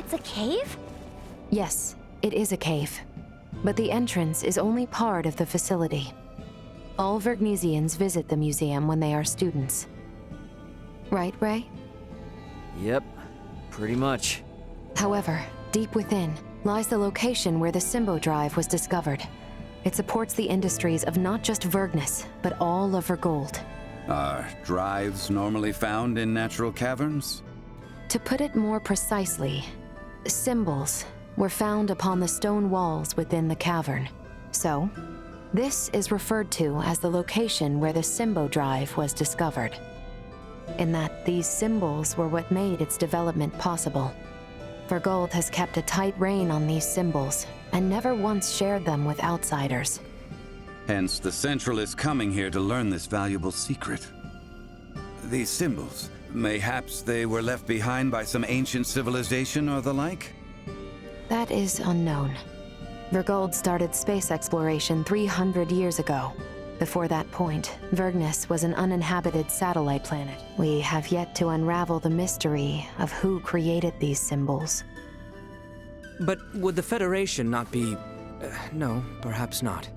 It's a cave? Yes, it is a cave. But the entrance is only part of the facility. All Vergnesians visit the museum when they are students. Right, Ray? Yep, pretty much. However, deep within lies the location where the Symbo Drive was discovered. It supports the industries of not just Vergnes, but all of Vergold. Are drives normally found in natural caverns? To put it more precisely, symbols were found upon the stone walls within the cavern. So, this is referred to as the location where the Symbo Drive was discovered. In that these symbols were what made its development possible. Vergold has kept a tight rein on these symbols, and never once shared them with outsiders. Hence, the Central is coming here to learn this valuable secret. These symbols, mayhaps they were left behind by some ancient civilization or the like? That is unknown. Vergold started space exploration 300 years ago. Before that point, Vergnes was an uninhabited satellite planet. We have yet to unravel the mystery of who created these symbols. But would the Federation not be... no, perhaps not.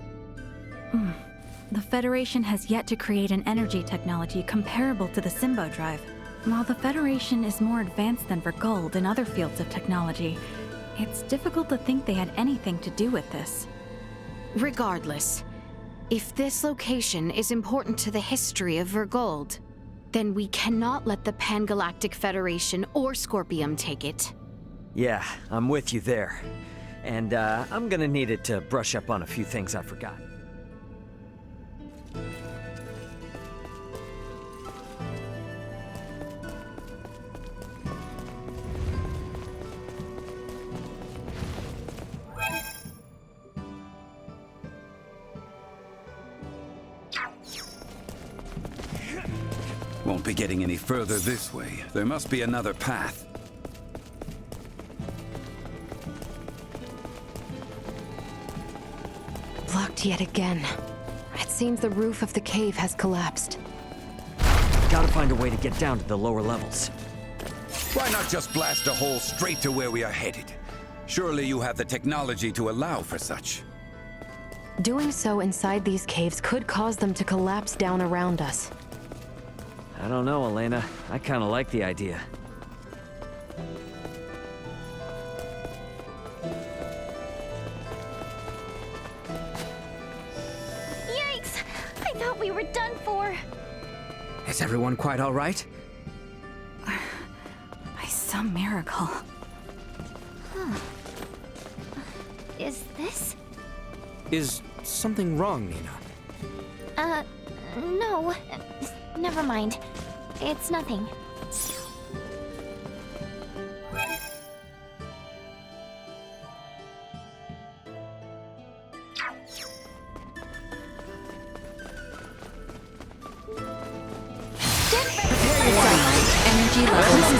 The Federation has yet to create an energy technology comparable to the Symbo Drive. While the Federation is more advanced than Vergold in other fields of technology, it's difficult to think they had anything to do with this. Regardless, if this location is important to the history of Vergold, then we cannot let the Pan-Galactic Federation or Scorpium take it. Yeah, I'm with you there. And I'm gonna need it to brush up on a few things I forgot. Won't be getting any further this way. There must be another path. Blocked yet again. It seems the roof of the cave has collapsed. Gotta find a way to get down to the lower levels. Why not just blast a hole straight to where we are headed? Surely you have the technology to allow for such. Doing so inside these caves could cause them to collapse down around us. I don't know, Elena. I kinda like the idea. Yikes! I thought we were done for. Is everyone quite all right? By some miracle. Is this? Is something wrong, Nina? No. Never mind. It's nothing. Energy levels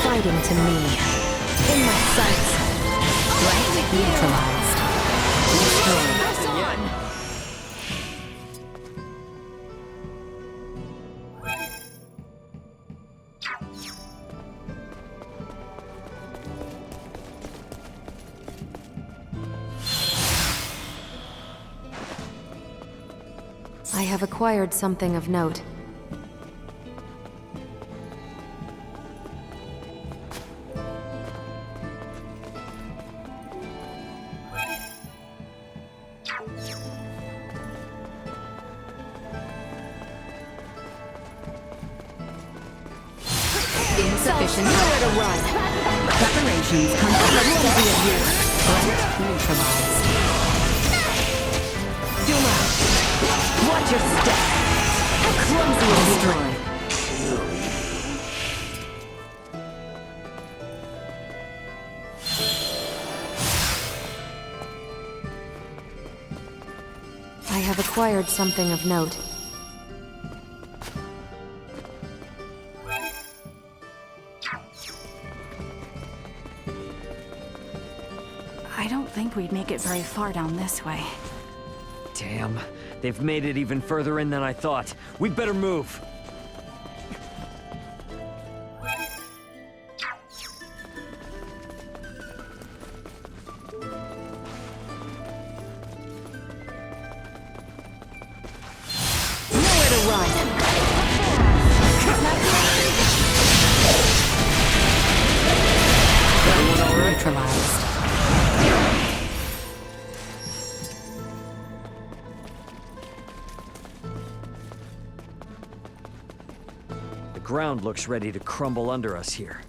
fighting to me. In my sights. Right? Neutralized. Destroyed. I have acquired something of note. insufficient. Nowhere to run. Preparations complete. Threat neutralized. Duma! Watch your step! Clumsy destroyed. have acquired something of note. I don't think we'd make it very far down this way. Damn, they've made it even further in than I thought. We'd better move. Nowhere to run! Neutralized. The ground looks ready to crumble under us here.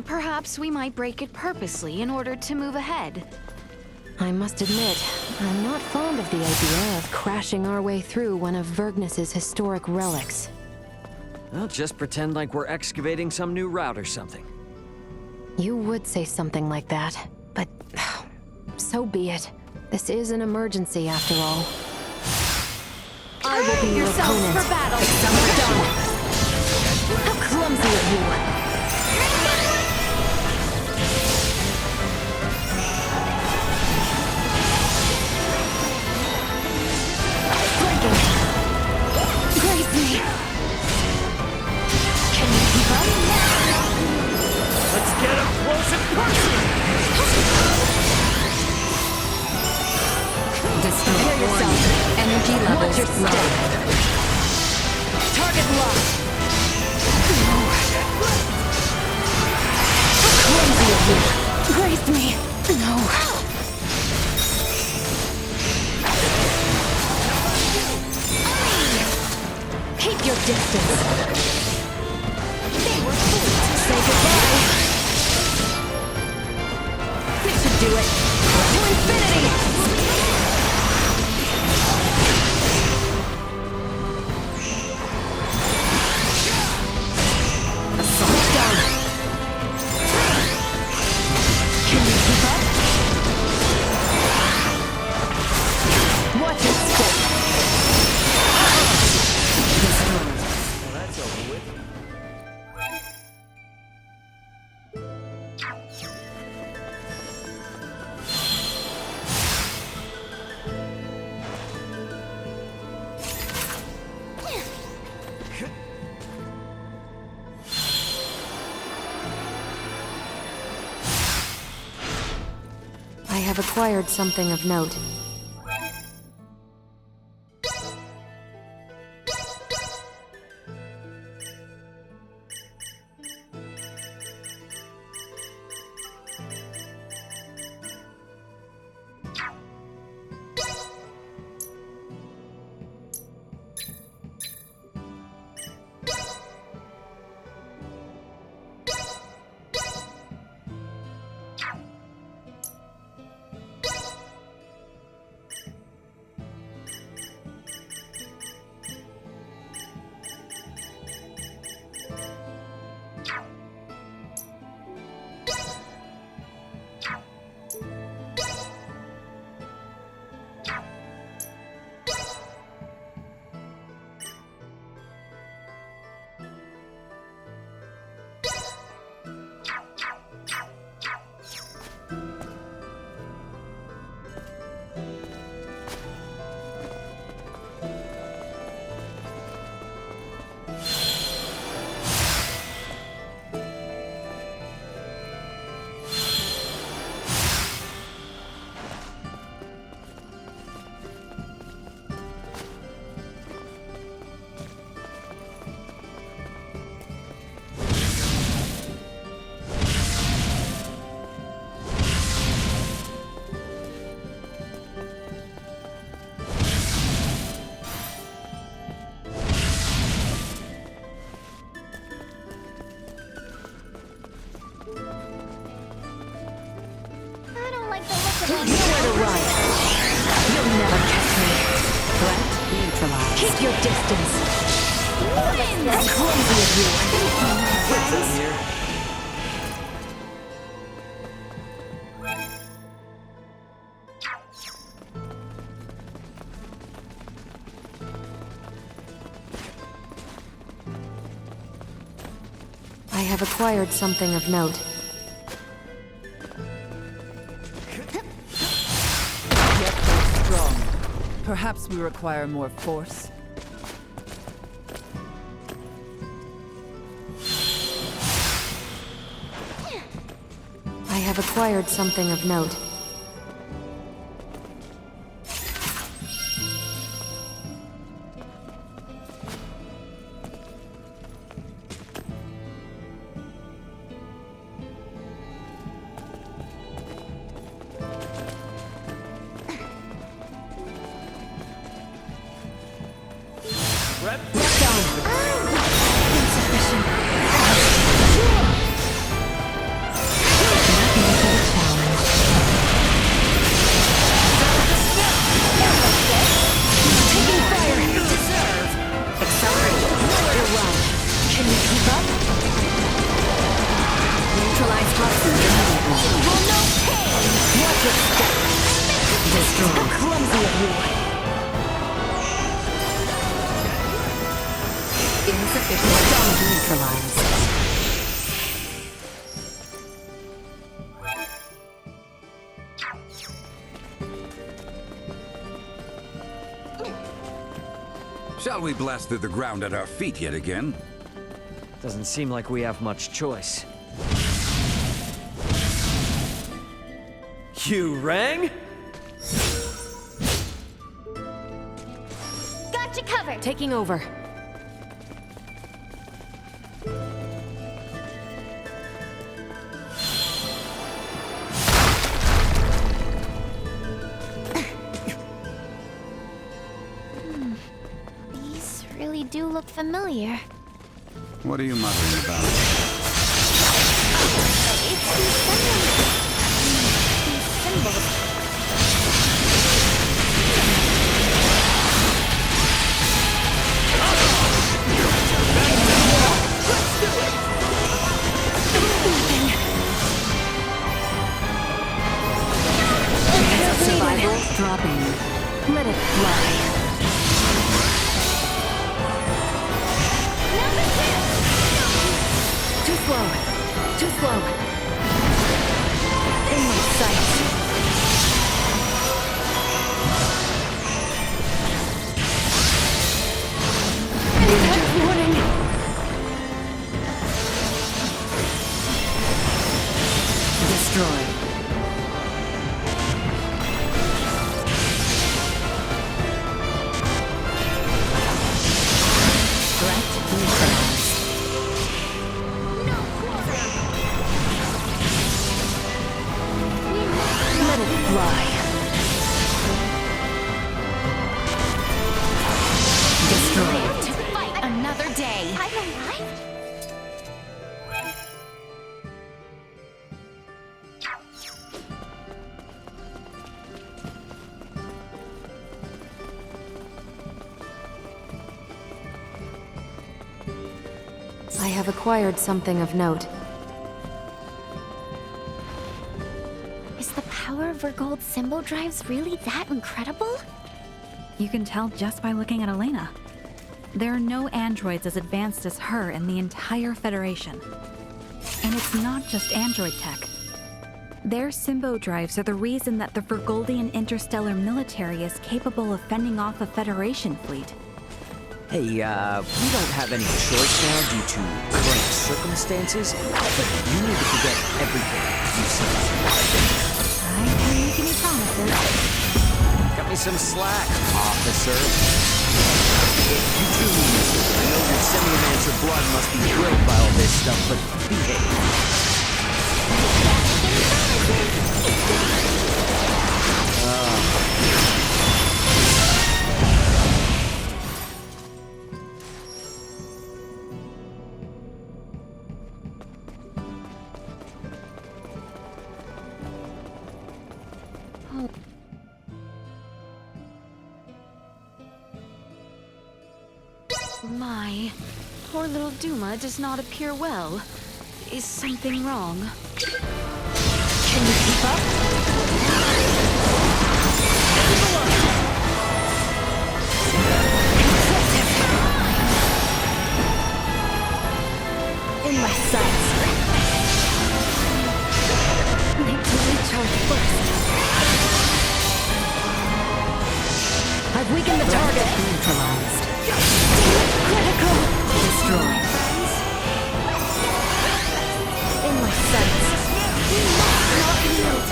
Perhaps we might break it purposely in order to move ahead. I must admit, I'm not fond of the idea of crashing our way through one of Vergnus's historic relics. Well, just pretend like we're excavating some new route or something. You would say something like that, but so be it. This is an emergency after all. I will be your opponent. For battle. Done. How clumsy of you! Flanking! Grace me! Can you keep up? Let's get up close and personal! Prepare yourself. Energy levels low. Target locked. How clumsy of you! Grace me! No. Keep your distance. They were fools. Say goodbye. This should do it. To infinity! Assault done. Can you keep up? Watch your step. Well, that's over with. I have acquired something of note. I don't like the look of it. Nowhere to run. You'll never catch me. Threat neutralized. Keep your distance. How clumsy of you! Friends? Here. I have acquired something of note. Yet they're strong. Perhaps we require more force. I have acquired something of note. Shall we blast through the ground at our feet yet again? Doesn't seem like we have much choice. You rang? Got you covered. Taking over. These really do look familiar. What are you muttering about? It's these symbols. Survival dropping. Let it fly. Too slow. Too slow. In my sights. Danger. Warning. Destroy. I have acquired something of note. Is the power of Vergold's symbol drives really that incredible? You can tell just by looking at Elena. There are no androids as advanced as her in the entire Federation. And it's not just android tech. Their Symbo drives are the reason that the Vergoldian interstellar military is capable of fending off a Federation fleet. Hey, we don't have any choice now due to current circumstances, but you need to forget everything you said. I can't make any promises. Cut me some slack, officer. You too, I know your semi-mancer blood must be grilled by all this stuff, but behave. My, poor little Duma does not appear well. Is something wrong? Can you keep up? In my my sights. Need to recharge first. I've weakened the target. Neutralized. Critical. Destroyed. In my sights. We must not yield.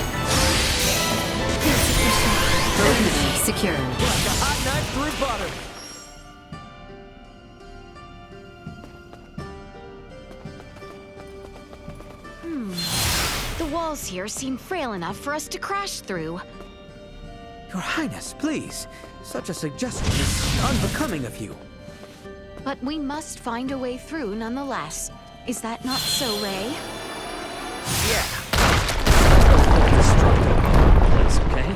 Insufficient. Enemy secured. Like a hot knife through butter. The walls here seem frail enough for us to crash through. Your Highness, please. Such a suggestion is unbecoming of you. But we must find a way through nonetheless. Is that not so, Ray? Yeah. Let's go quickly struggle. That's okay.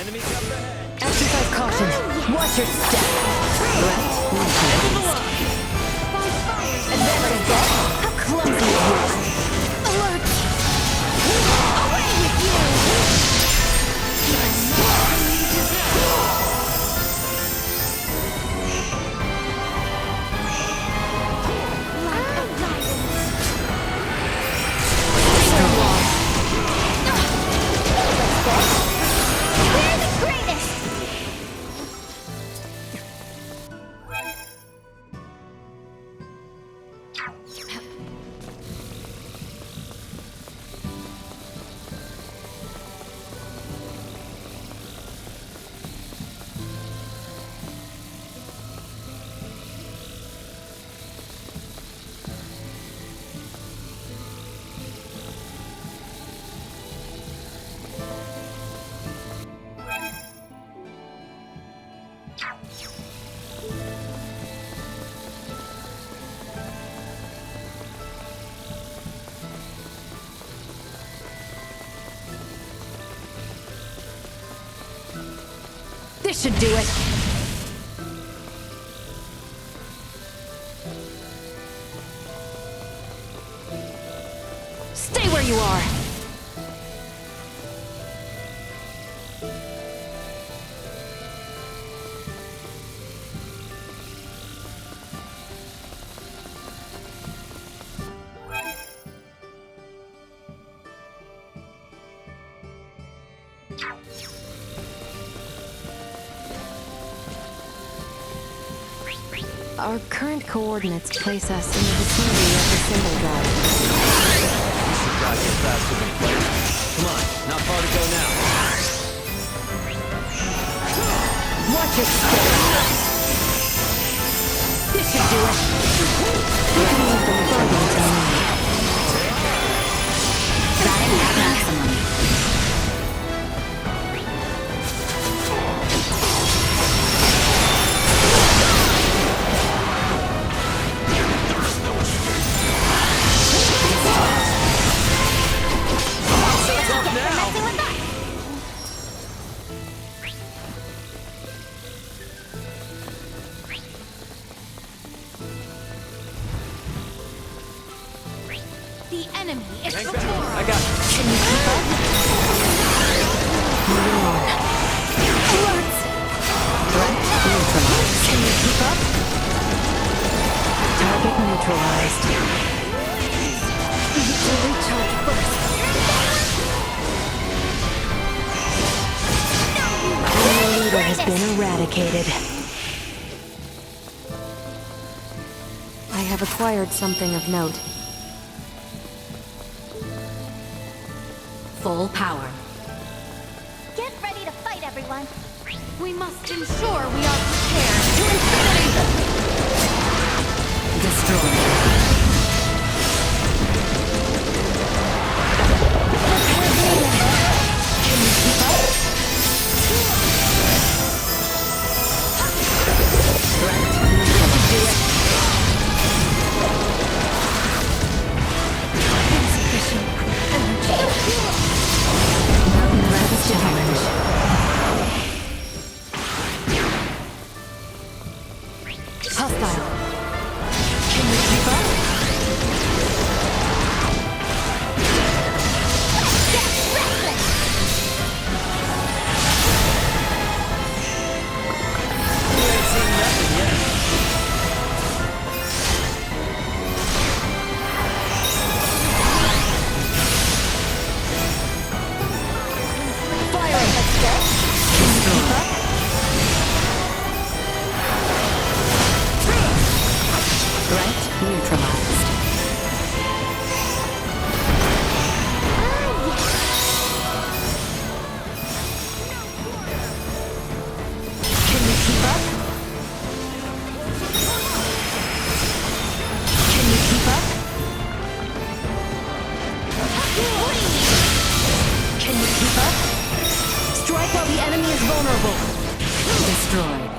Enemies up ahead. Exercise caution. Watch your step. Threat neutralized. Advancing death. How clumsy it was. Alert! Away with you! Like a guidance. We're the greatest! This should do it. Stay where you are. Our current coordinates place us in the vicinity of the symbol drive. You should drive here faster than planned. Come on, not far to go now. Watch your step. This should do it. You can leave them burning to me. Drive at maximum. The enemy is Hang before back. us. I got you. Can you keep up? Moving on. Alert! Threat neutralized. Can you keep up? Target neutralized. Need to recharge first. Enemy leader has been eradicated. I have acquired something of note. Full power. Get ready to fight, everyone. We must ensure we are prepared to infinity! Destroy. Can you keep up? Threat neutralized. Insufficient energy. Mountain Rat's challenge. Hostile. Can you keep up? You ain't seen destroyed.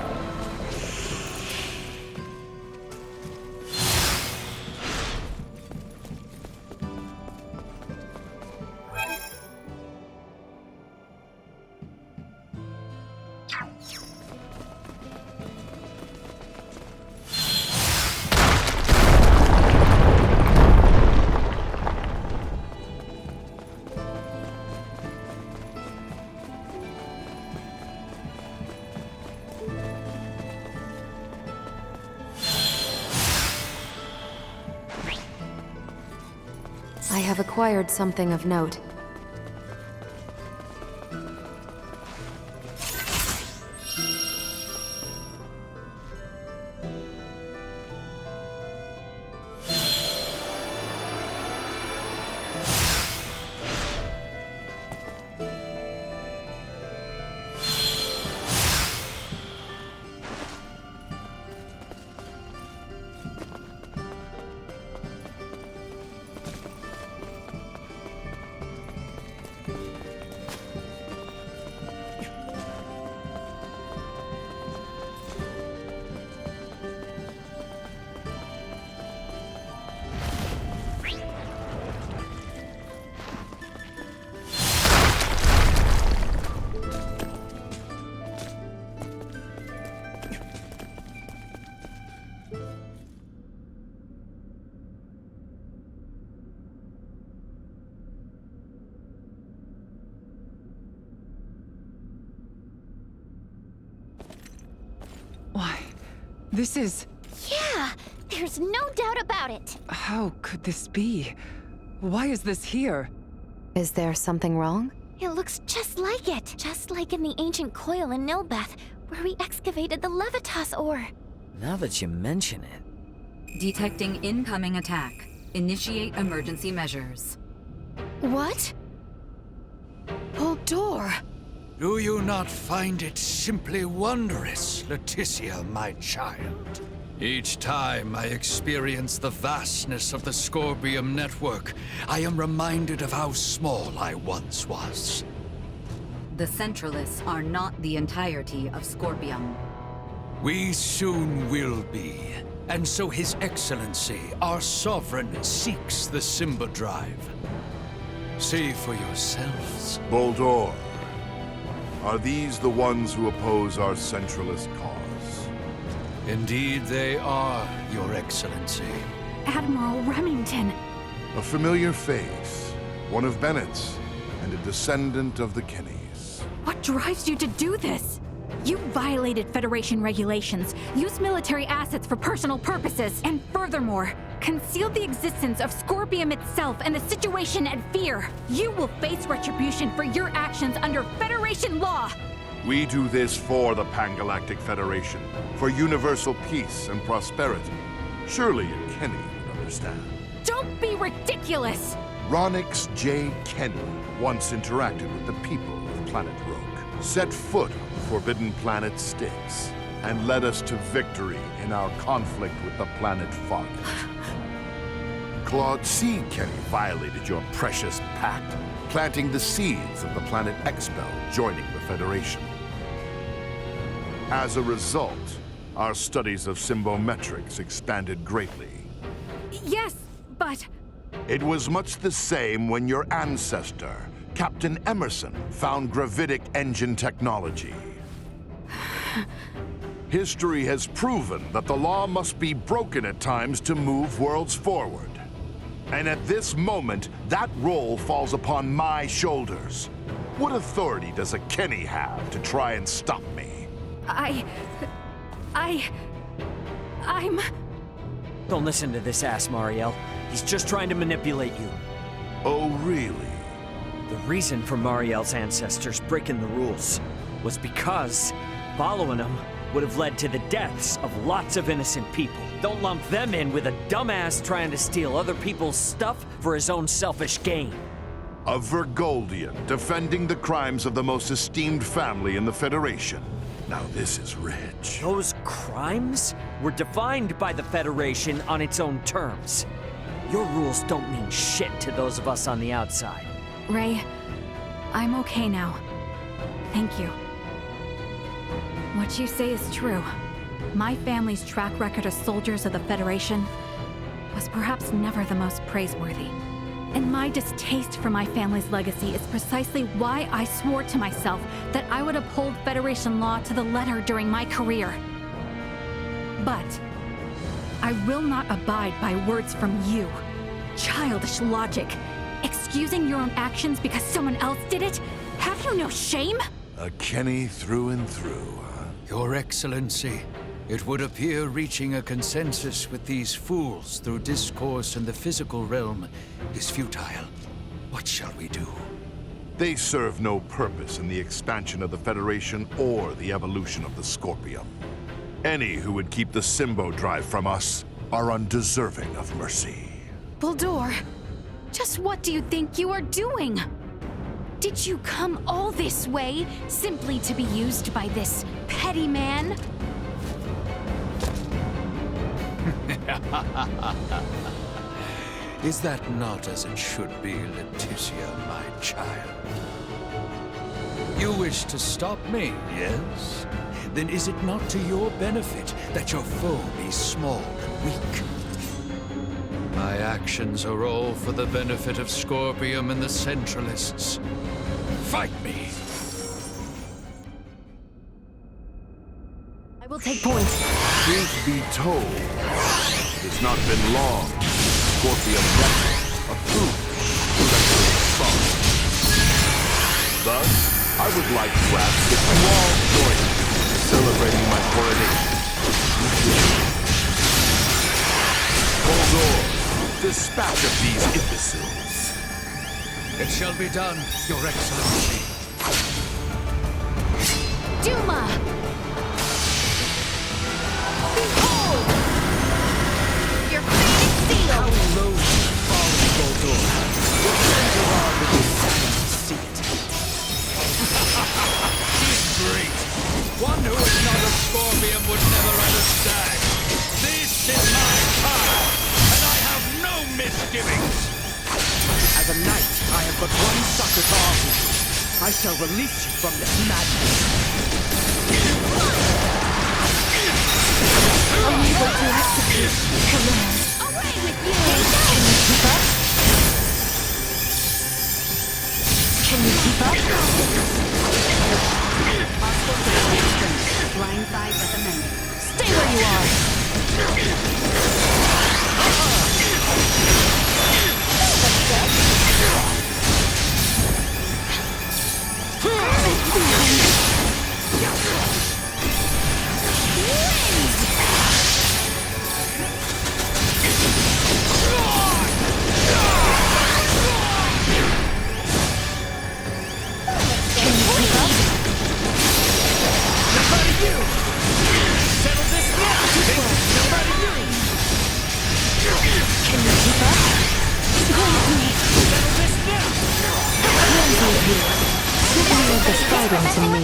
I have acquired something of note. Why, this is... Yeah, there's no doubt about it. How could this be? Why is this here? Is there something wrong? It looks just like it. Just like in the ancient coil in Nilbeth, where we excavated the Levitas ore. Now that you mention it... Detecting incoming attack. Initiate emergency measures. What? Old door. Do you not find it simply wondrous, Laeticia, my child? Each time I experience the vastness of the Scorpium network, I am reminded of how small I once was. The Centralists are not the entirety of Scorpium. We soon will be, and so His Excellency, our Sovereign, seeks the Simba Drive. See for yourselves. Boldor, are these the ones who oppose our centralist cause? Indeed they are, Your Excellency. Admiral Remington. A familiar face, one of Bennett's, and a descendant of the Kennys. What drives you to do this? You violated Federation regulations, used military assets for personal purposes, and furthermore, concealed the existence of Scorpium itself and the situation at Fear. You will face retribution for your actions under Federation law! We do this for the Pan-Galactic Federation, for universal peace and prosperity. Surely a Kenny would understand. Don't be ridiculous! Ronix J. Kenny once interacted with the people of Planet Rogue, set foot on the Forbidden Planet Styx, and led us to victory in our conflict with the planet Fargate. Claude C. Kenny violated your precious pact, planting the seeds of the planet Expel joining the Federation. As a result, our studies of symbometrics expanded greatly. Yes, but... It was much the same when your ancestor, Captain Emerson, found gravitic engine technology. History has proven that the law must be broken at times to move worlds forward. And at this moment, that role falls upon my shoulders. What authority does a Kenny have to try and stop me? I'm... Don't listen to this ass, Mariel. He's just trying to manipulate you. Oh, really? The reason for Mariel's ancestors breaking the rules was because following them would have led to the deaths of lots of innocent people. Don't lump them in with a dumbass trying to steal other people's stuff for his own selfish gain. A Vergoldian defending the crimes of the most esteemed family in the Federation. Now this is rich. Those crimes were defined by the Federation on its own terms. Your rules don't mean shit to those of us on the outside. Ray, I'm okay now. Thank you. What you say is true. My family's track record as soldiers of the Federation was perhaps never the most praiseworthy. And my distaste for my family's legacy is precisely why I swore to myself that I would uphold Federation law to the letter during my career. But I will not abide by words from you. Childish logic. Excusing your own actions because someone else did it? Have you no shame? A Kenny through and through, huh? Your Excellency, it would appear reaching a consensus with these fools through discourse in the physical realm is futile. What shall we do? They serve no purpose in the expansion of the Federation or the evolution of the Scorpium. Any who would keep the Symbo Drive from us are undeserving of mercy. Buldur, just what do you think you are doing? Did you come all this way simply to be used by this petty man? Is that not as it should be, Laeticia, my child? You wish to stop me, yes? Then is it not to your benefit that your foe be small and weak? My actions are all for the benefit of Scorpium and the Centralists. Fight me! I will take point. Truth be told, it has not been long. Scorpium Network approved Comentary song. Thus, I would like perhaps that you all join me in celebrating my coronation. Buldur, dispatch of these imbeciles. It shall be done, Your Excellency. Duma! Behold! Your fate is sealed! How low you've fallen, Buldur. Your friends are all would be saddened to see it. She's great. One who is not a Scorpium would never understand. This is my time, and I have no misgivings. As a knight, I have but one succor to offer you. I shall release you from this madness. Unable to execute command. Away with you! Can you keep up? Can you keep up? Hostile position strength. Blindside recommended. Stay where you are. Leave the fighting to me.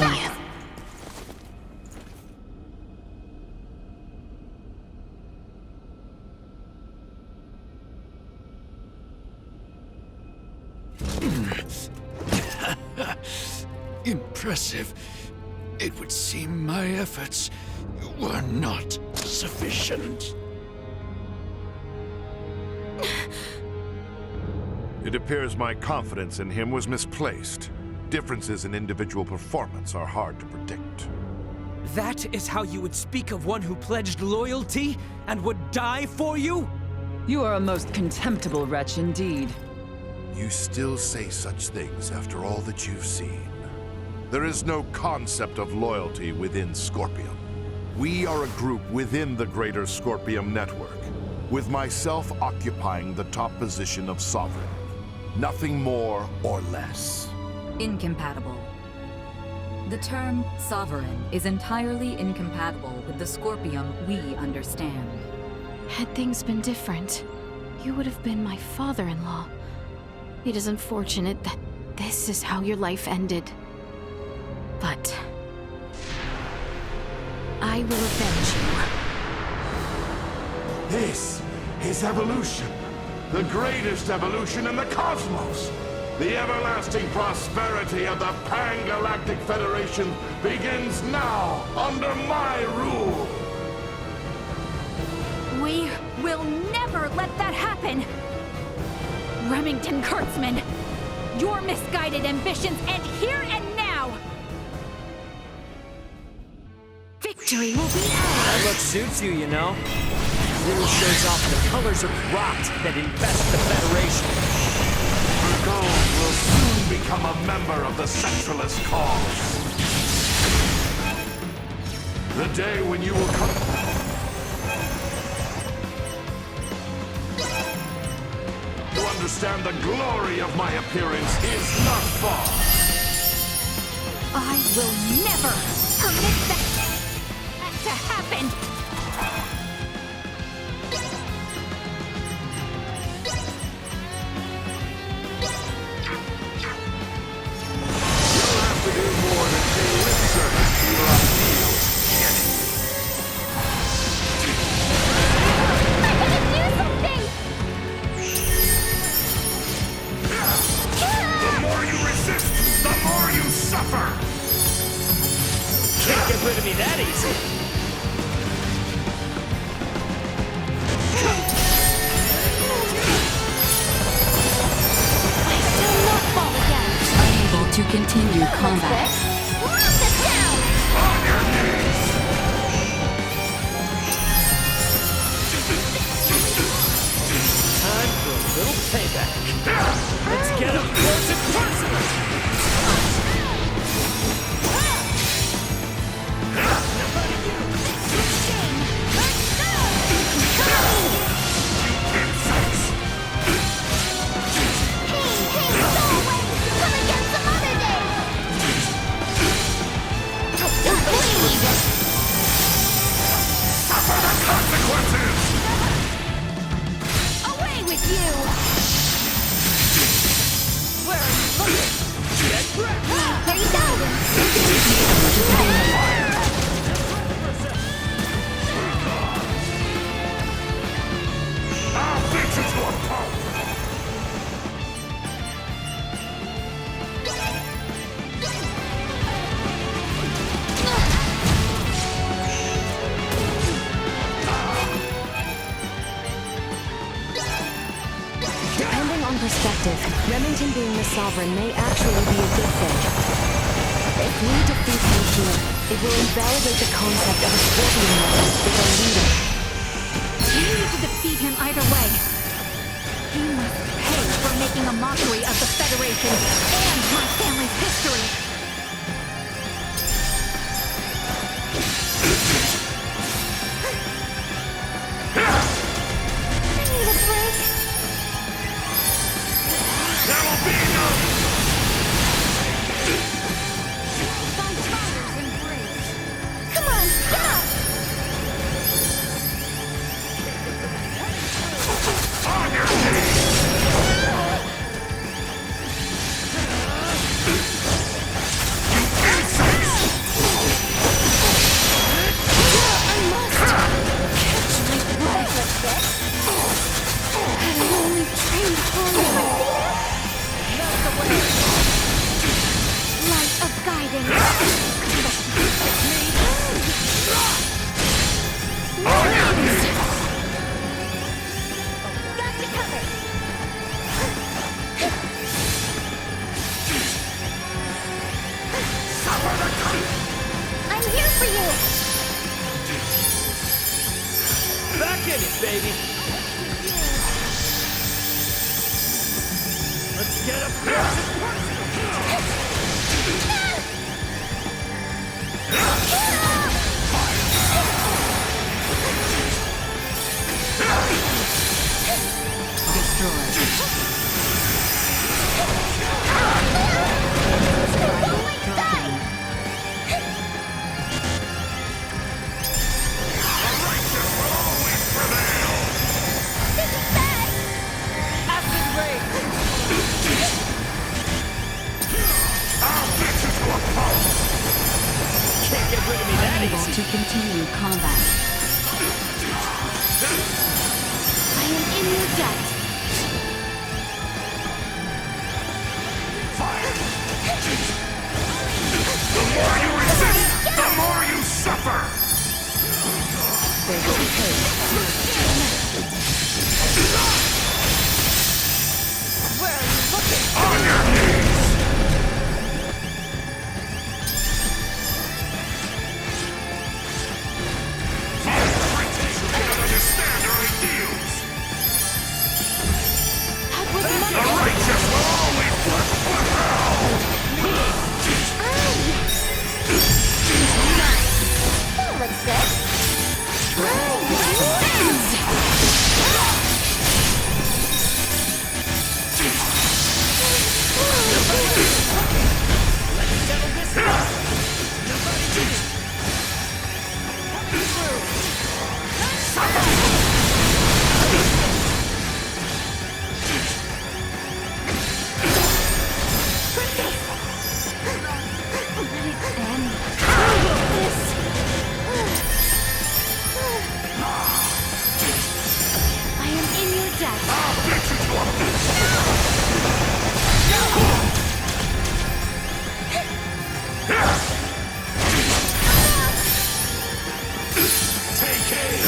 Impressive. It would seem my efforts were not sufficient. It appears my confidence in him was misplaced. Differences in individual performance are hard to predict. That is how you would speak of one who pledged loyalty and would die for you? You are a most contemptible wretch indeed. You still say such things after all that you've seen. There is no concept of loyalty within Scorpium. We are a group within the greater Scorpium network, with myself occupying the top position of Sovereign. Nothing more or less. Incompatible. The term sovereign is entirely incompatible with the Scorpium we understand. Had things been different, you would have been my father-in-law. It is unfortunate that this is how your life ended. But I will avenge you. This is evolution. The greatest evolution in the cosmos. The everlasting prosperity of the Pan-Galactic Federation begins now, under my rule! We will never let that happen! Remington Kurtzman, your misguided ambitions end here and now! Victory will be ours! That look suits you, you know. Really shows off the colors of rot that infest the Federation. Gold will soon become a member of the Centralist cause. The day when you will come... to understand the glory of my appearance is not far. I will never permit that to happen! Get rid of me that easy. I shall not fall again. Unable to continue combat. Knock us down! On your knees! Time for a little payback. Let's get up close and personal. Away with you! Where are you looking? Get ready. There you go! I'll beat you to a pulp! Depending on perspective, Remington being the Sovereign may actually be a good thing. If we defeat him here, it will invalidate the concept of a Scorpion Nexus with a leader. We need to defeat him either way. He must pay for making a mockery of the Federation and my family's history. I need a break. There will be no... Come on, go! On your knees! Light of guidance. Got you covered. I'm here for you. Back in it, baby. Let's get up close and personal. Unable to continue combat. I am in your debt. The more you resist, the more you suffer! They will pay. Where are you looking? On your knees! You cannot understand our ideals! The righteous will always work for hell! That looks good. I am in your debt. I'll get you to a Take aim!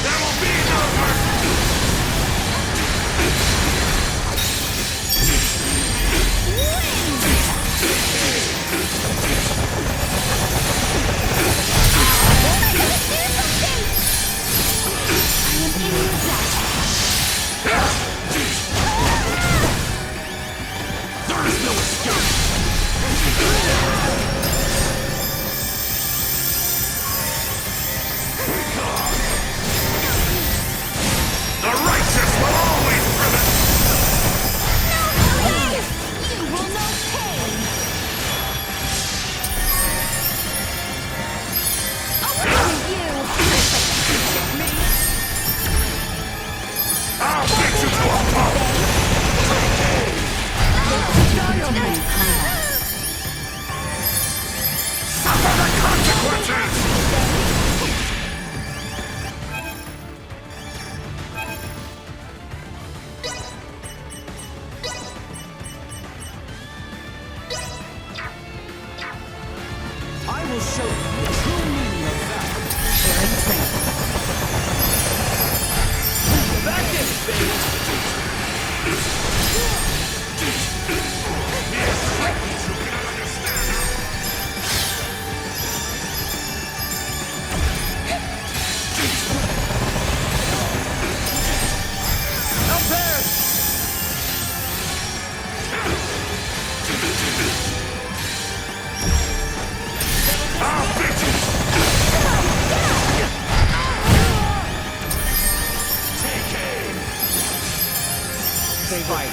There will be no mercy! There is no escape! The righteous will always prevail! You will know pain. Away with you. I'll get you to a pulp! Suffer the consequences! I will show you the true meaning of that. Back in, baby! Up there! I'll get you! Take aim! They will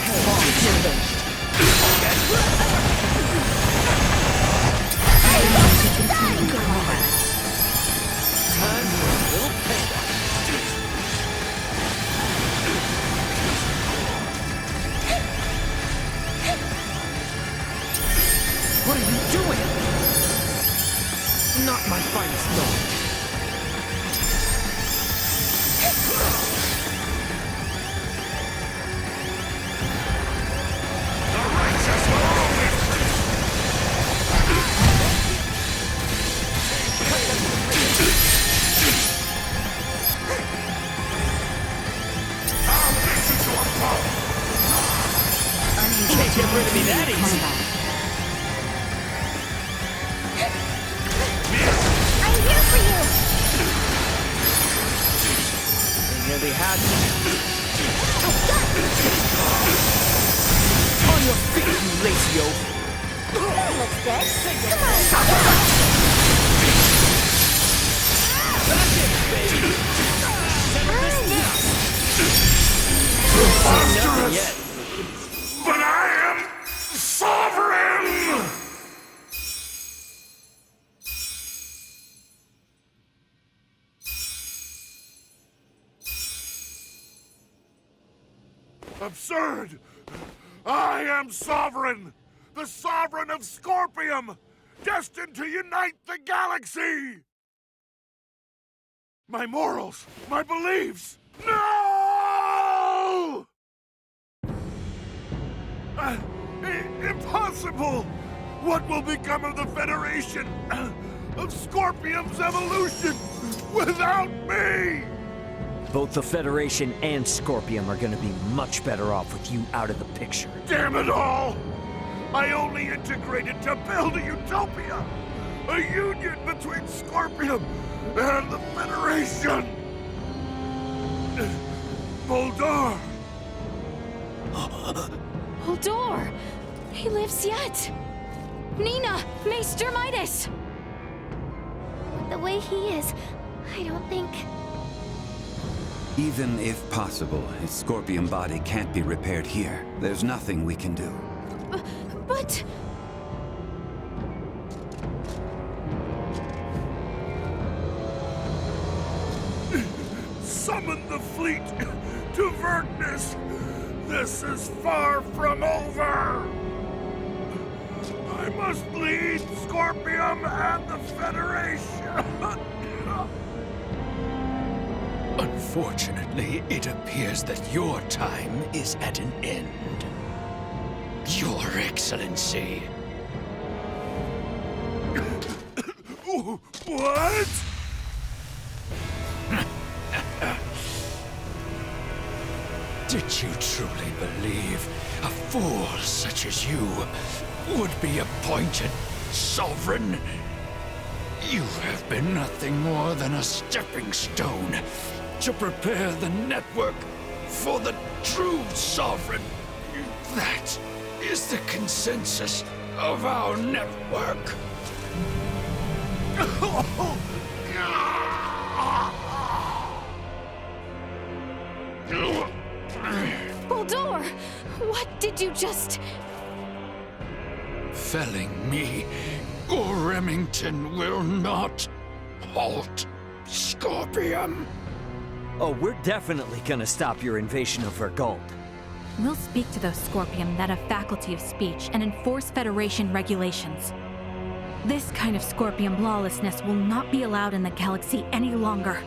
pay. Time for a little payback. What are you doing? Not my finest moment. The righteous will always I'll get you to a pulp! Can't get rid of me that easy. I'm here for you. They nearly had me. On your feet, you lazy oaf. That looks good. Come on. Back in, baby. Settle this now. Nothing yet. But I am sovereign! Absurd! I am sovereign! The sovereign of Scorpium! destined to unite the galaxy! My morals, my beliefs, no! Impossible! What will become of the Federation, of Scorpium's evolution, without me? Both the Federation and Scorpium are gonna be much better off with you out of the picture. Damn it all! I only integrated to build a utopia! A union between Scorpium and the Federation! Boldor! Boldor! He lives yet! Nina! Maester Midas! The way he is, I don't think... Even if possible, his Scorpion body can't be repaired here. There's nothing we can do. But... Summon the fleet to Vertness! This is far from over! I must lead Scorpium and the Federation! Unfortunately, it appears that your time is at an end. Your Excellency. What? Did you truly believe a fool such as you would be appointed sovereign? You have been nothing more than a stepping stone to prepare the network for the true sovereign. That is the consensus of our network. Boldor! What did you just... Felling me or Remington will not halt Scorpium. Oh, we're definitely gonna stop your invasion of Vergold. We'll speak to those Scorpium that have faculty of speech and enforce Federation regulations. This kind of Scorpium lawlessness will not be allowed in the galaxy any longer.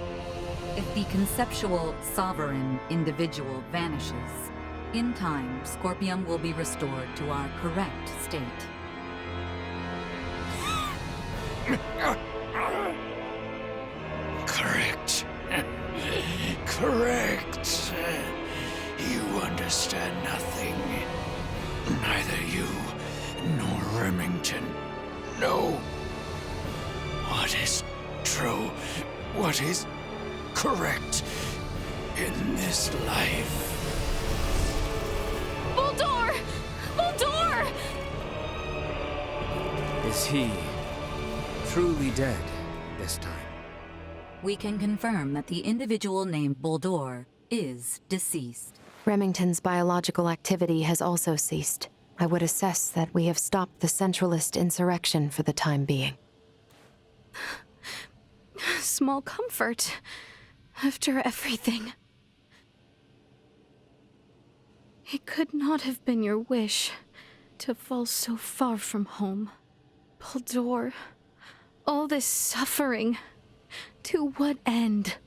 If the conceptual, sovereign individual vanishes, in time, Scorpium will be restored to our correct state. Correct. Correct. You understand nothing. Neither you nor Remington know what is true, what is correct in this life. Boldor! Boldor! Is he truly dead this time? We can confirm that the individual named Boldor is deceased. Remington's biological activity has also ceased. I would assess that we have stopped the Centralist insurrection for the time being. Small comfort. After everything. It could not have been your wish to fall so far from home. Boldor, all this suffering, to what end?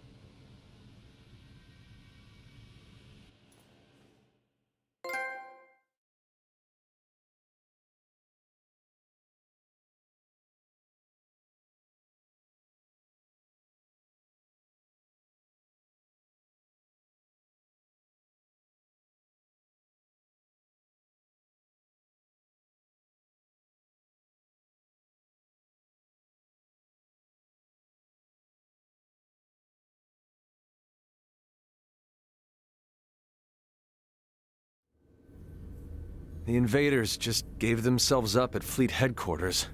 The invaders just gave themselves up at Fleet Headquarters.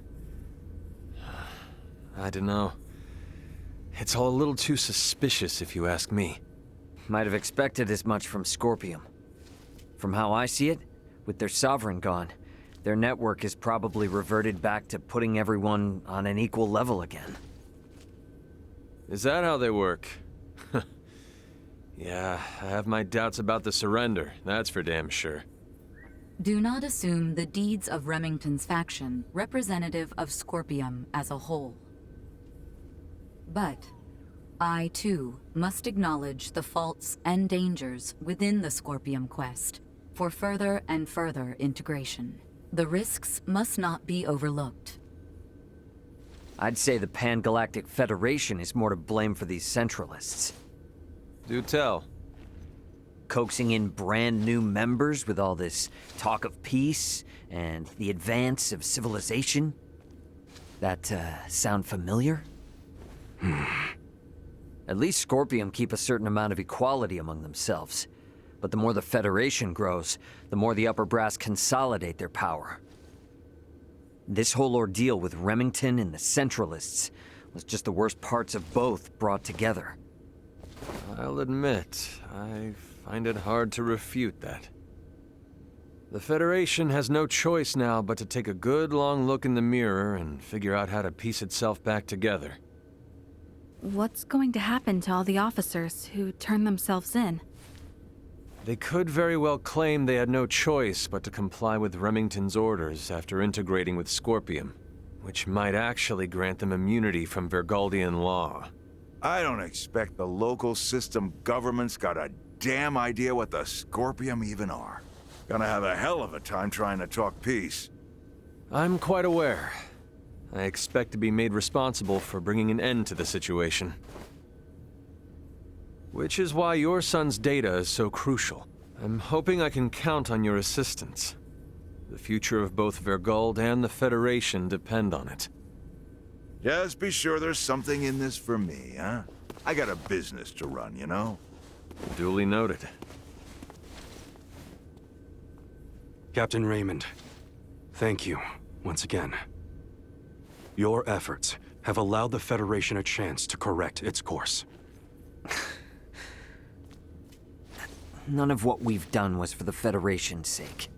I don't know. It's all a little too suspicious, if you ask me. Might have expected as much from Scorpium. From how I see it, with their sovereign gone, their network is probably reverted back to putting everyone on an equal level again. Is that how they work? Yeah, I have my doubts about the surrender, that's for damn sure. Do not assume the deeds of Remington's faction representative of Scorpium as a whole. But I, too, must acknowledge the faults and dangers within the Scorpium quest for further and further integration. The risks must not be overlooked. I'd say the Pan-Galactic Federation is more to blame for these Centralists. Do tell. Coaxing in brand new members with all this talk of peace and the advance of civilization. That, sound familiar? At least Scorpium keep a certain amount of equality among themselves. But the more the Federation grows, the more the upper brass consolidate their power. This whole ordeal with Remington and the Centralists was just the worst parts of both brought together. I'll admit, I find it hard to refute that. The Federation has no choice now but to take a good long look in the mirror and figure out how to piece itself back together. What's going to happen to all the officers who turn themselves in? They could very well claim they had no choice but to comply with Remington's orders after integrating with Scorpium, which might actually grant them immunity from Vergaldian law. I don't expect the local system government's got a damn idea what the Scorpium even are. Gonna have a hell of a time trying to talk peace. I'm quite aware. I expect to be made responsible for bringing an end to the situation. Which is why your son's data is so crucial. I'm hoping I can count on your assistance. The future of both Vergald and the Federation depend on it. Just be sure there's something in this for me, huh? I got a business to run, you know? Duly noted. Captain Raymond, thank you, once again. Your efforts have allowed the Federation a chance to correct its course. None of what we've done was for the Federation's sake.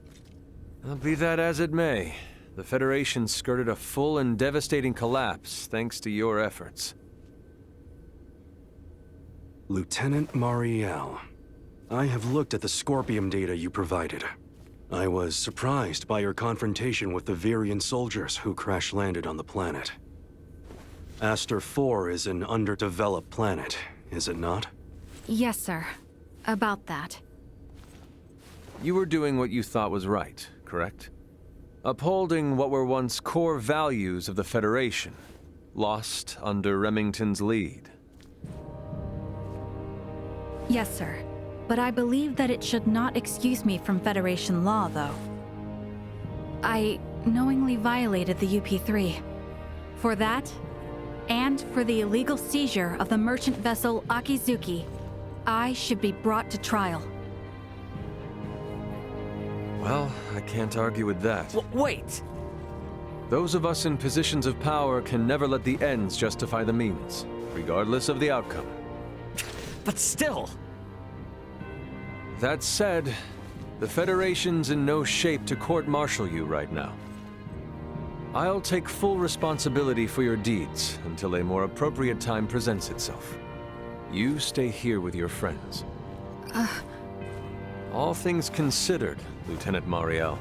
Well, be that as it may, the Federation skirted a full and devastating collapse thanks to your efforts. Lieutenant Mariel, I have looked at the Scorpium data you provided. I was surprised by your confrontation with the Virian soldiers who crash-landed on the planet. Aster 4 is an underdeveloped planet, is it not? Yes, sir. About that. You were doing what you thought was right, correct? Upholding what were once core values of the Federation, lost under Remington's lead. Yes, sir. But I believe that it should not excuse me from Federation law, though. I knowingly violated the UP-3. For that, and for the illegal seizure of the merchant vessel Akizuki, I should be brought to trial. Well, I can't argue with that. Wait! Those of us in positions of power can never let the ends justify the means, regardless of the outcome. But still! That said, the Federation's in no shape to court-martial you right now. I'll take full responsibility for your deeds until a more appropriate time presents itself. You stay here with your friends. All things considered, Lieutenant Mariel,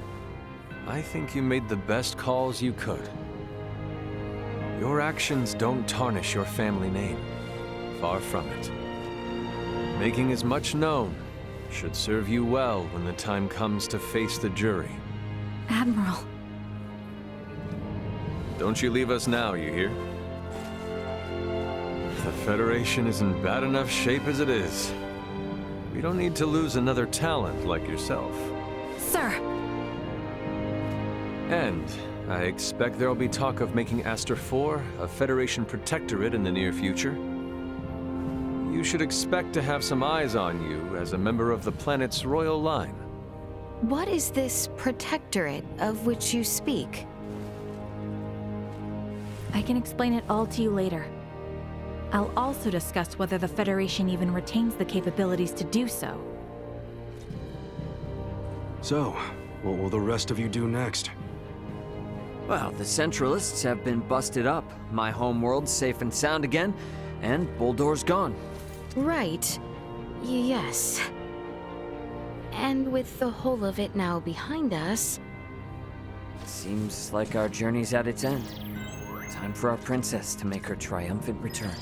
I think you made the best calls you could. Your actions don't tarnish your family name. Far from it. Making as much known should serve you well when the time comes to face the jury. Admiral. Don't you leave us now, you hear? The Federation is in bad enough shape as it is. We don't need to lose another talent like yourself. Sir! And I expect there'll be talk of making Aster 4 a Federation protectorate in the near future. You should expect to have some eyes on you as a member of the planet's royal line. What is this protectorate of which you speak? I can explain it all to you later. I'll also discuss whether the Federation even retains the capabilities to do so. So, what will the rest of you do next? Well, the Centralists have been busted up. My homeworld's safe and sound again, and Buldor's gone. Right. Yes. And with the whole of it now behind us... Seems like our journey's at its end. Time for our princess to make her triumphant return.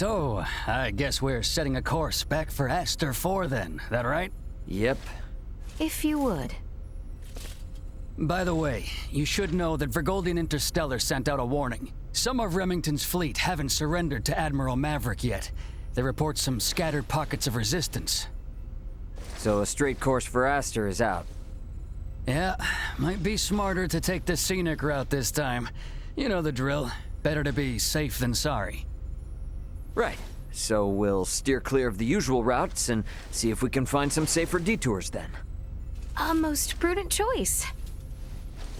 So, I guess we're setting a course back for Aster 4 then, that right? Yep. If you would. By the way, you should know that Vergoldian Interstellar sent out a warning. Some of Remington's fleet haven't surrendered to Admiral Maverick yet. They report some scattered pockets of resistance. So a straight course for Aster is out. Yeah, might be smarter to take the scenic route this time. You know the drill. Better to be safe than sorry. Right. So we'll steer clear of the usual routes and see if we can find some safer detours then. A most prudent choice.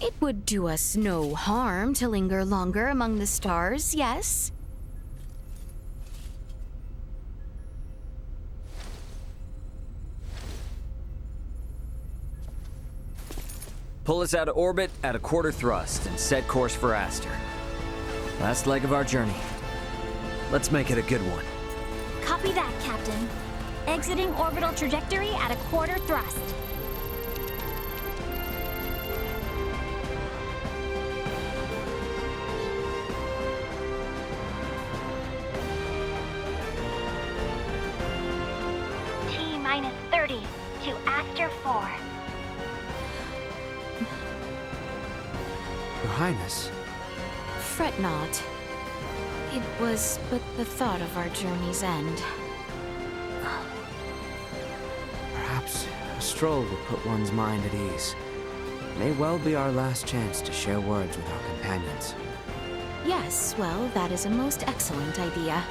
It would do us no harm to linger longer among the stars, yes? Pull us out of orbit at a quarter thrust and set course for Aster. Last leg of our journey. Let's make it a good one. Copy that, Captain. Exiting orbital trajectory at a quarter thrust. T-minus 30 to Aster 4. Your Highness. Fret not. It was but the thought of our journey's end. Perhaps a stroll would put one's mind at ease. May well be our last chance to share words with our companions. Yes, well, that is a most excellent idea.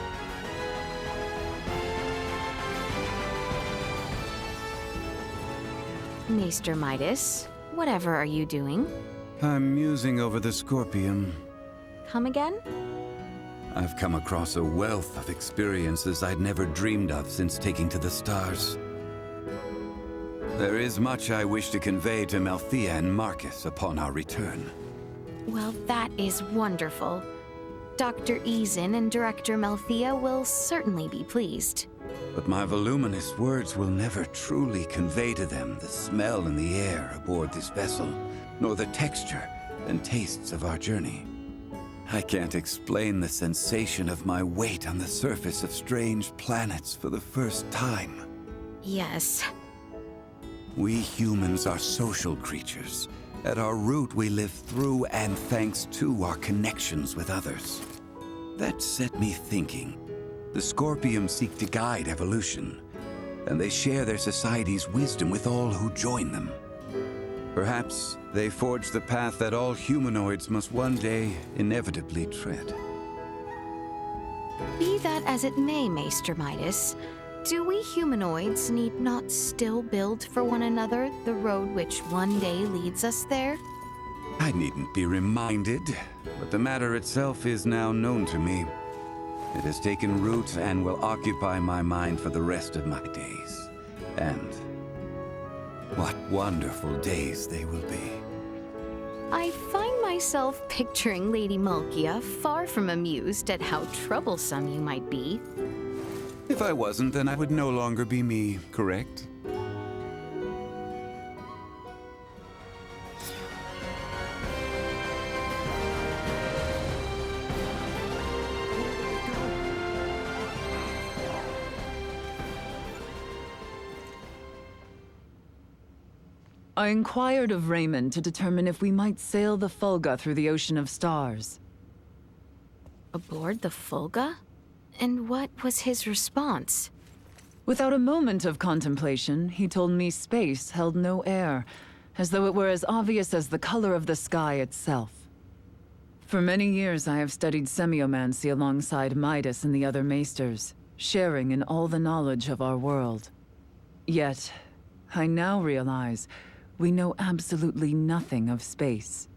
Maester Midas, whatever are you doing? I'm musing over the Scorpium. Come again? I've come across a wealth of experiences I'd never dreamed of since taking to the stars. There is much I wish to convey to Malthea and Marcus upon our return. Well, that is wonderful. Dr. Eason and Director Malthea will certainly be pleased. But my voluminous words will never truly convey to them the smell in the air aboard this vessel, nor the texture and tastes of our journey. I can't explain the sensation of my weight on the surface of strange planets for the first time. Yes. We humans are social creatures. At our root, we live through and thanks to our connections with others. That set me thinking. The Scorpium seek to guide evolution, and they share their society's wisdom with all who join them. Perhaps they forge the path that all humanoids must one day inevitably tread. Be that as it may, Maester Midas, do we humanoids need not still build for one another the road which one day leads us there? I needn't be reminded, but the matter itself is now known to me. It has taken root and will occupy my mind for the rest of my days. And what wonderful days they will be. I find myself picturing Lady Malkia far from amused at how troublesome you might be. If I wasn't, then I would no longer be me, correct? I inquired of Raymond to determine if we might sail the Fulga through the Ocean of Stars. Aboard the Fulga? And what was his response? Without a moment of contemplation, he told me space held no air, as though it were as obvious as the color of the sky itself. For many years I have studied semiomancy alongside Midas and the other maesters, sharing in all the knowledge of our world. Yet, I now realize we know absolutely nothing of space.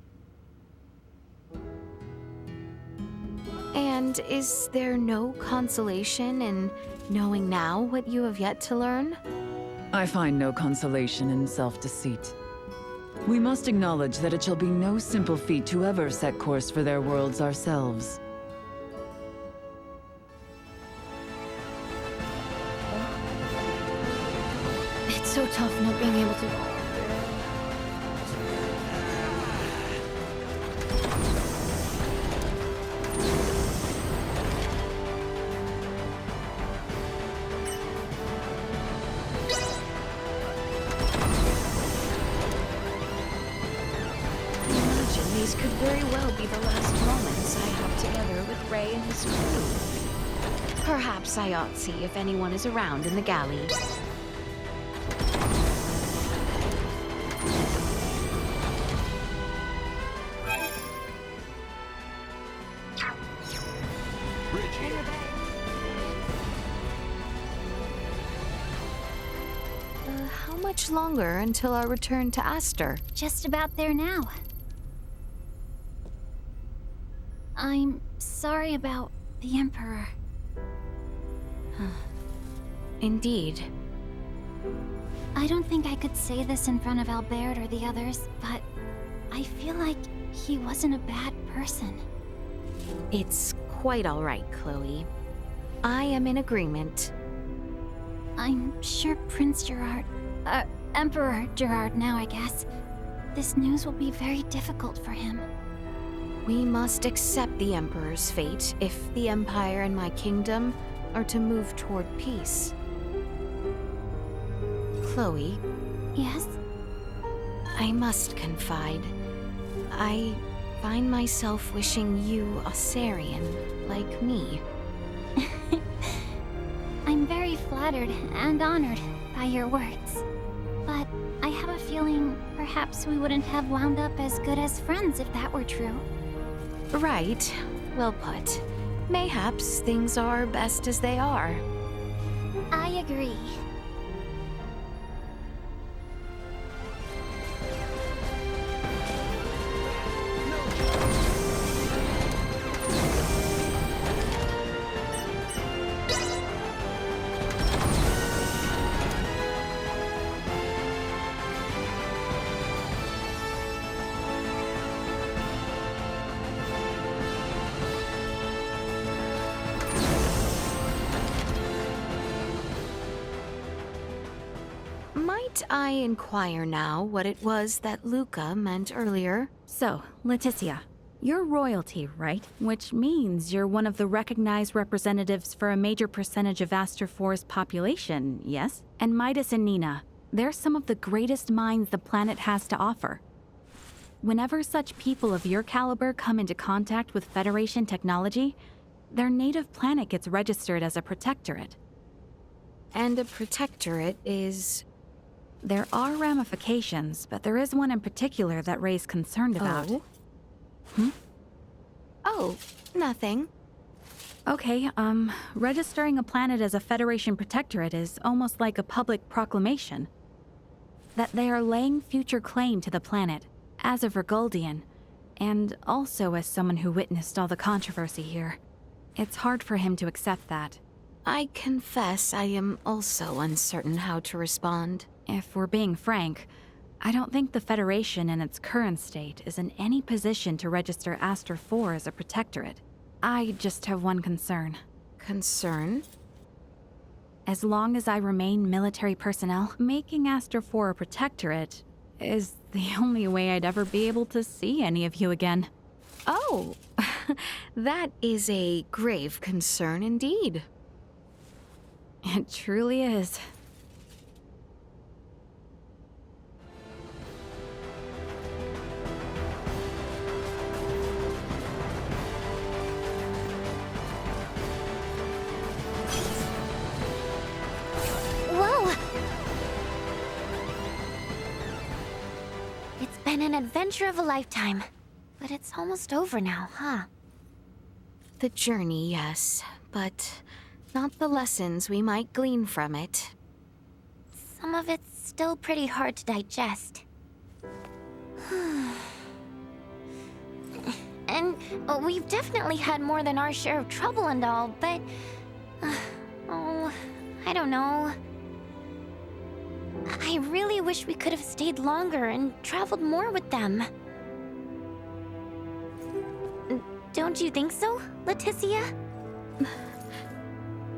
And is there no consolation in knowing now what you have yet to learn? I find no consolation in self-deceit. We must acknowledge that it shall be no simple feat to ever set course for their worlds ourselves. It's so tough not being able to... These could very well be the last moments I have together with Ray and his crew. Perhaps I ought to see if anyone is around in the galley. How much longer until our return to Aster? Just about there now. I'm sorry about the Emperor. Indeed. I don't think I could say this in front of Albert or the others, but I feel like he wasn't a bad person. It's quite all right, Chloe. I am in agreement. I'm sure Prince Gerard, Emperor Gerard now, I guess. This news will be very difficult for him. We must accept the Emperor's fate if the Empire and my kingdom are to move toward peace. Chloe? Yes? I must confide. I find myself wishing you a Sarian like me. I'm very flattered and honored by your words. But I have a feeling perhaps we wouldn't have wound up as good as friends if that were true. Right. Well put. Mayhaps things are best as they are. I agree. Might I inquire now what it was that Luca meant earlier? So, Laeticia, you're royalty, right? Which means you're one of the recognized representatives for a major percentage of Aster 4's population, yes? And Midas and Nina, they're some of the greatest minds the planet has to offer. Whenever such people of your caliber come into contact with Federation technology, their native planet gets registered as a protectorate. And a protectorate is... There are ramifications, but there is one in particular that Ray's concerned about. Oh? Oh, nothing. Okay, registering a planet as a Federation protectorate is almost like a public proclamation. That they are laying future claim to the planet, as a Virgoldian, and also as someone who witnessed all the controversy here. It's hard for him to accept that. I confess I am also uncertain how to respond. If we're being frank, I don't think the Federation in its current state is in any position to register Aster 4 as a protectorate. I just have one concern. Concern? As long as I remain military personnel, making Aster 4 a protectorate is the only way I'd ever be able to see any of you again. Oh, that is a grave concern indeed. It truly is. It's been an adventure of a lifetime. But it's almost over now, huh? The journey, yes, but not the lessons we might glean from it. Some of it's still pretty hard to digest. And we've definitely had more than our share of trouble and all, but... I don't know. I really wish we could have stayed longer and traveled more with them. Don't you think so, Laeticia?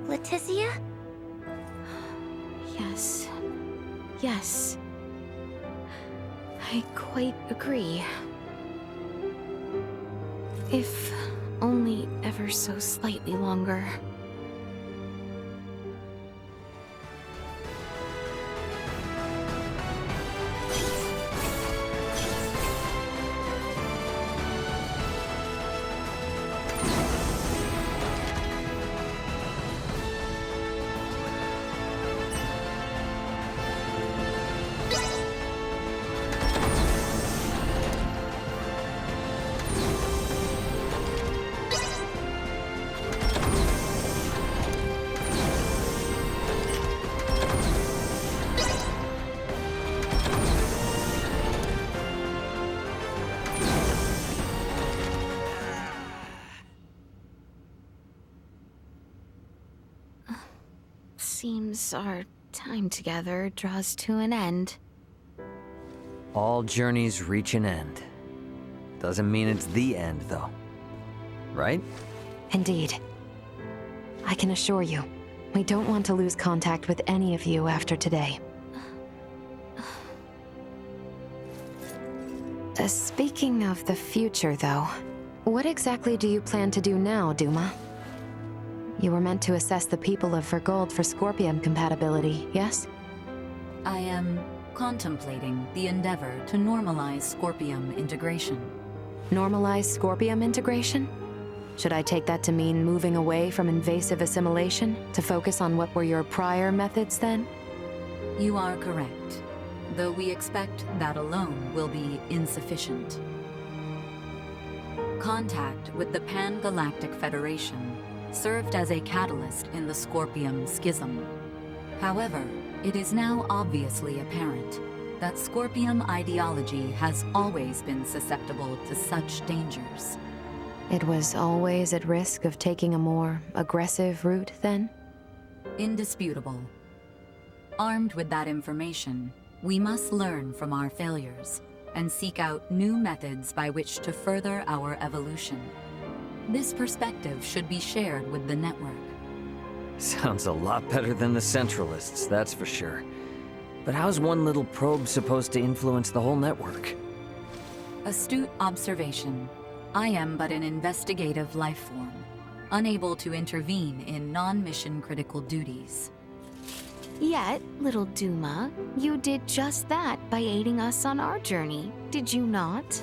Laeticia? Yes. Yes. I quite agree. If only ever so slightly longer. Seems our time together draws to an end. All journeys reach an end. Doesn't mean it's the end, though. Right? Indeed. I can assure you, we don't want to lose contact with any of you after today. Speaking of the future, though, what exactly do you plan to do now, Duma? You were meant to assess the people of Vergold for Scorpium compatibility, yes? I am contemplating the endeavor to normalize Scorpium integration. Normalize Scorpium integration? Should I take that to mean moving away from invasive assimilation to focus on what were your prior methods then? You are correct, though we expect that alone will be insufficient. Contact with the Pan-Galactic Federation served as a catalyst in the Scorpium schism. However, it is now obviously apparent that Scorpium ideology has always been susceptible to such dangers. It was always at risk of taking a more aggressive route, then? Indisputable. Armed with that information, we must learn from our failures and seek out new methods by which to further our evolution. This perspective should be shared with the network. Sounds a lot better than the Centralists, that's for sure. But how's one little probe supposed to influence the whole network? Astute observation. I am but an investigative life form, unable to intervene in non-mission critical duties. Yet, little Duma, you did just that by aiding us on our journey, did you not?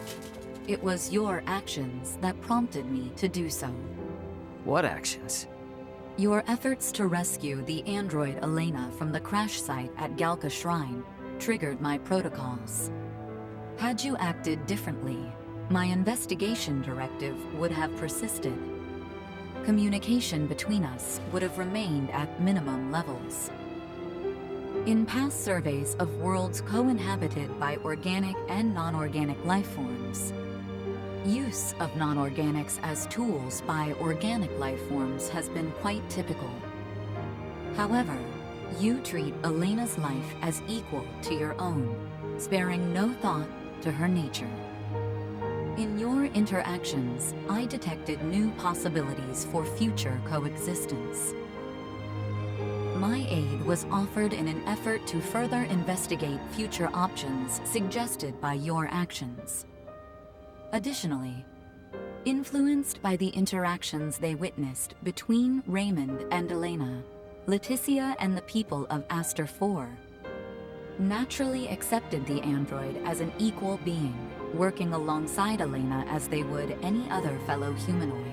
It was your actions that prompted me to do so. What actions? Your efforts to rescue the android Elena from the crash site at Galka Shrine triggered my protocols. Had you acted differently, my investigation directive would have persisted. Communication between us would have remained at minimum levels. In past surveys of worlds co-inhabited by organic and non-organic life forms, use of non-organics as tools by organic life forms has been quite typical. However, you treat Elena's life as equal to your own, sparing no thought to her nature. In your interactions, I detected new possibilities for future coexistence. My aid was offered in an effort to further investigate future options suggested by your actions. Additionally, influenced by the interactions they witnessed between Raymond and Elena, Laeticia and the people of Aster 4 naturally accepted the android as an equal being, working alongside Elena as they would any other fellow humanoid.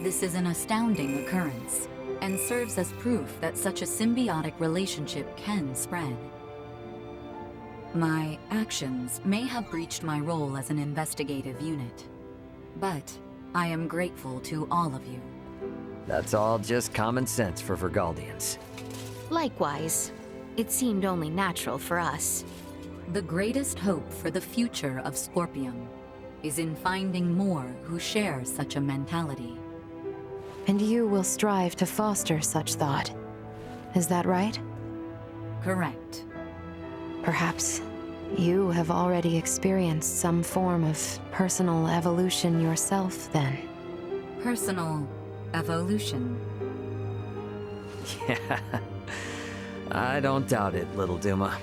This is an astounding occurrence, and serves as proof that such a symbiotic relationship can spread. My actions may have breached my role as an investigative unit, but I am grateful to all of you. That's all just common sense for Vergaldians. Likewise, it seemed only natural for us. The greatest hope for the future of Scorpium is in finding more who share such a mentality. And you will strive to foster such thought. Is that right? Correct. Perhaps you have already experienced some form of personal evolution yourself, then. Personal evolution. Yeah. I don't doubt it, little Duma.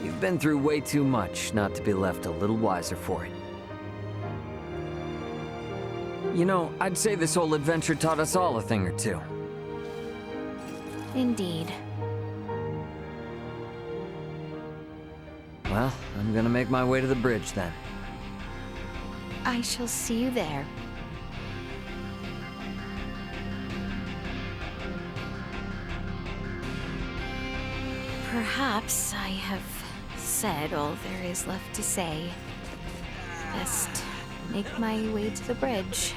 You've been through way too much not to be left a little wiser for it. You know, I'd say this whole adventure taught us all a thing or two. Indeed. Well, I'm gonna make my way to the bridge then. I shall see you there. Perhaps I have said all there is left to say. Best make my way to the bridge.